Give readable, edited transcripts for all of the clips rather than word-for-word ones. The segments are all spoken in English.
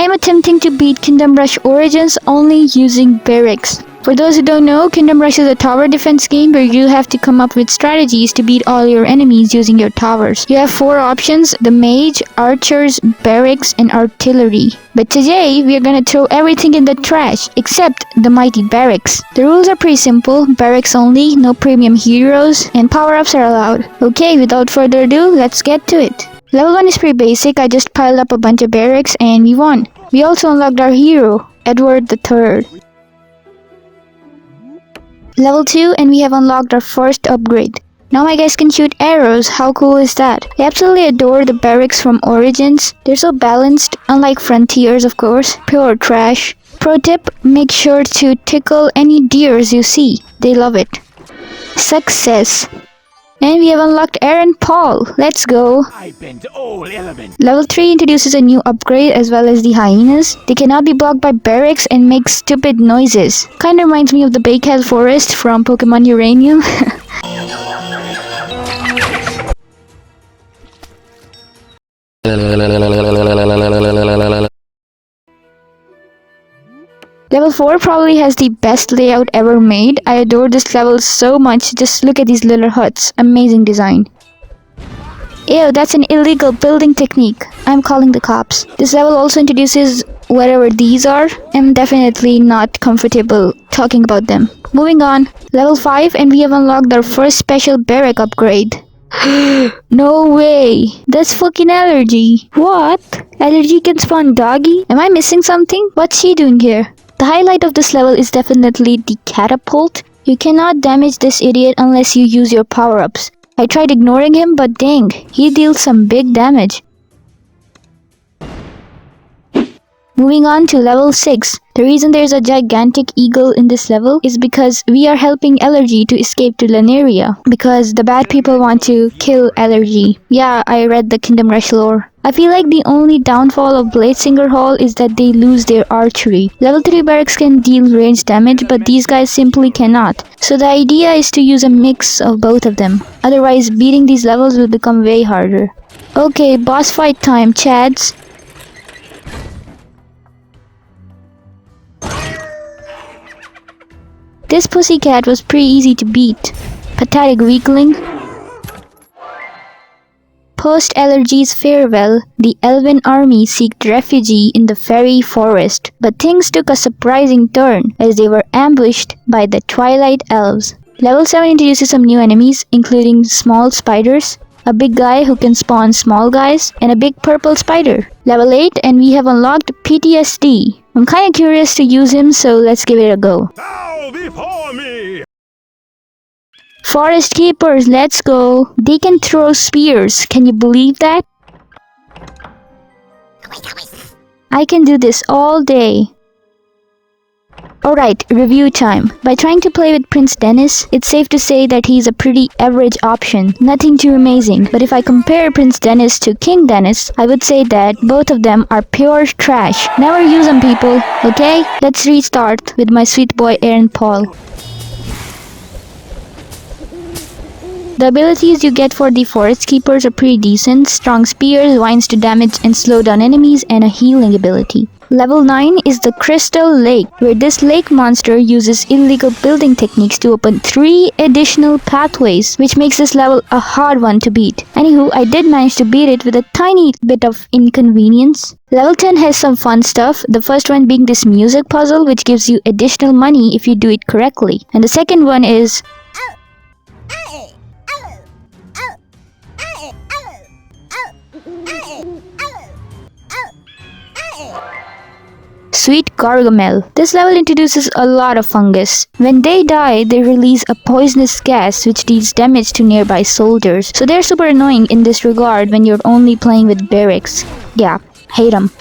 am attempting to beat Kingdom Rush Origins only using barracks. For those who don't know, Kingdom Rush is a tower defense game where you have to come up with strategies to beat all your enemies using your towers. You have 4 options: the mage, archers, barracks, and artillery. But today, we are gonna throw everything in the trash except the mighty barracks. The rules are pretty simple: barracks only, no premium heroes, and power-ups are allowed. Okay, without further ado, let's get to it. Level 1 is pretty basic. I just piled up a bunch of barracks and we won. We also unlocked our hero, Edward III. Level 2 and we have unlocked our first upgrade. Now my guys can shoot arrows. How cool is that? I absolutely adore the barracks from Origins. They're so balanced, unlike Frontiers of course. Pure trash. Pro tip, make sure to tickle any deers you see. They love it. Success. And we have unlocked Aaron Paul. Let's go. Level 3 introduces a new upgrade as well as the hyenas. They cannot be blocked by barracks and make stupid noises. Kinda reminds me of the Bakel Forest from Pokemon Uranium. Level 4 probably has the best layout ever made. I adore this level so much. Just look at these little huts. Amazing design. Ew, that's an illegal building technique. I'm calling the cops. This level also introduces whatever these are. I'm definitely not comfortable talking about them. Moving on. Level 5 and we have unlocked our first special barrack upgrade. No way! That's fucking allergy. What? Allergy can spawn doggy? Am I missing something? What's she doing here? The highlight of this level is definitely the catapult. You cannot damage this idiot unless you use your power-ups. I tried ignoring him, but dang, he deals some big damage. Moving on to level 6. The reason there's a gigantic eagle in this level is because we are helping Allergy to escape to Laneria. Because the bad people want to kill Allergy. Yeah, I read the Kingdom Rush lore. I feel like the only downfall of Bladesinger Hall is that they lose their archery. Level 3 barracks can deal range damage, but these guys simply cannot. So the idea is to use a mix of both of them. Otherwise, beating these levels will become way harder. Okay, boss fight time, chads. This pussycat was pretty easy to beat. Pathetic weakling. Post Allergy's farewell, the elven army sought refuge in the fairy forest, but things took a surprising turn as they were ambushed by the Twilight elves. Level 7 introduces some new enemies, including small spiders, a big guy who can spawn small guys, and a big purple spider. Level 8 and we have unlocked PTSD. I'm kinda curious to use him, so let's give it a go. Bow before me! Forest keepers, let's go. They can throw spears. Can you believe that? I can do this all day. Alright, review time. By trying to play with Prince Dennis, it's safe to say that he's a pretty average option. Nothing too amazing. But if I compare Prince Dennis to King Dennis, I would say that both of them are pure trash. Never use them, people. Okay? Let's restart with my sweet boy Aaron Paul. The abilities you get for the forest keepers are pretty decent. Strong spears, vines to damage and slow down enemies, and a healing ability. Level 9 is the Crystal Lake, where this lake monster uses illegal building techniques to open 3 additional pathways, which makes this level a hard one to beat. Anywho, I did manage to beat it with a tiny bit of inconvenience. Level 10 has some fun stuff, the first one being this music puzzle which gives you additional money if you do it correctly. And the second one is Sweet Gargamel. This level introduces a lot of fungus. When they die, they release a poisonous gas which deals damage to nearby soldiers. So they're super annoying in this regard when you're only playing with barracks. Yeah, hate them.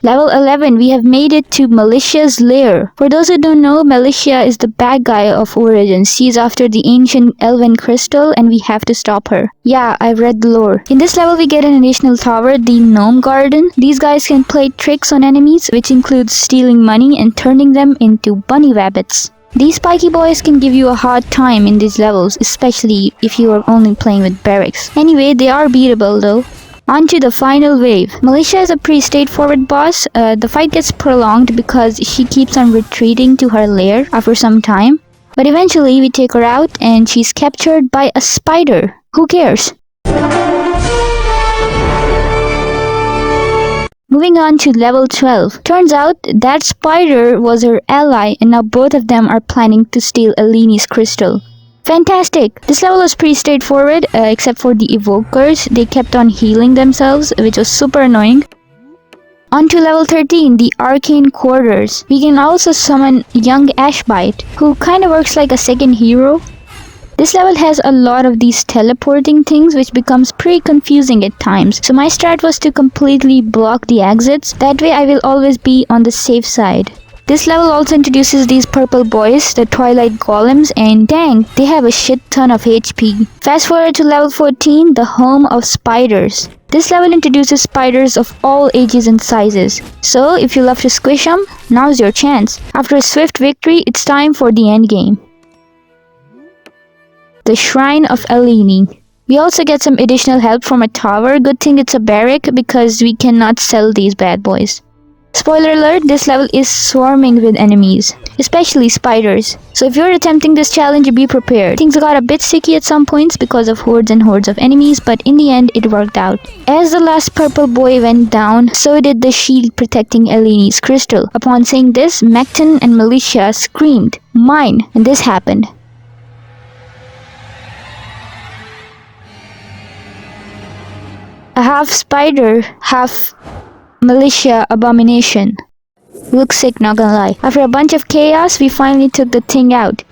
Level 11, we have made it to Malicia's lair. For those who don't know, Malicia is the bad guy of Origins. She's after the ancient elven crystal and we have to stop her. Yeah, I've read the lore. In this level, we get an additional tower, the Gnome Garden. These guys can play tricks on enemies, which includes stealing money and turning them into bunny rabbits. These spiky boys can give you a hard time in these levels, especially if you are only playing with barracks. Anyway, they are beatable though. On to the final wave. Militia is a pretty straightforward boss. The fight gets prolonged because she keeps on retreating to her lair after some time. But eventually we take her out and she's captured by a spider. Who cares? Moving on to level 12. Turns out that spider was her ally and now both of them are planning to steal Eleni's crystal. Fantastic! This level was pretty straightforward except for the evokers. They kept on healing themselves, which was super annoying. On to level 13, the arcane quarters. We can also summon young Ashbite, who kinda works like a second hero. This level has a lot of these teleporting things which becomes pretty confusing at times. So my strat was to completely block the exits. That way I will always be on the safe side. This level also introduces these purple boys, the Twilight golems, and dang, they have a shit ton of HP. Fast forward to level 14, the home of spiders. This level introduces spiders of all ages and sizes. So if you love to squish them, now's your chance. After a swift victory, it's time for the endgame. The Shrine of Eleni. We also get some additional help from a tower. Good thing it's a barrack because we cannot sell these bad boys. Spoiler alert, this level is swarming with enemies, especially spiders. So if you're attempting this challenge, be prepared. Things got a bit sticky at some points because of hordes and hordes of enemies, but in the end it worked out. As the last purple boy went down, so did the shield protecting Eleni's crystal. Upon seeing this, Mekton and Militia screamed, "Mine!" and this happened. A half spider, half militia abomination. Looks sick, not gonna lie. After a bunch of chaos, we finally took the thing out.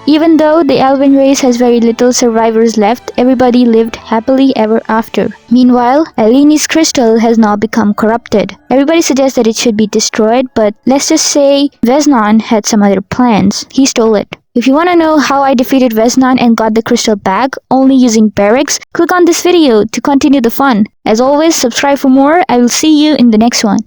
Even though the elven race has very little survivors left, everybody lived happily ever after. Meanwhile, Eleni's crystal has now become corrupted. Everybody suggests that it should be destroyed, but let's just say Veznon had some other plans. He stole it. If you want to know how I defeated Veznon and got the crystal back only using barracks, click on this video to continue the fun. As always, subscribe for more. I will see you in the next one.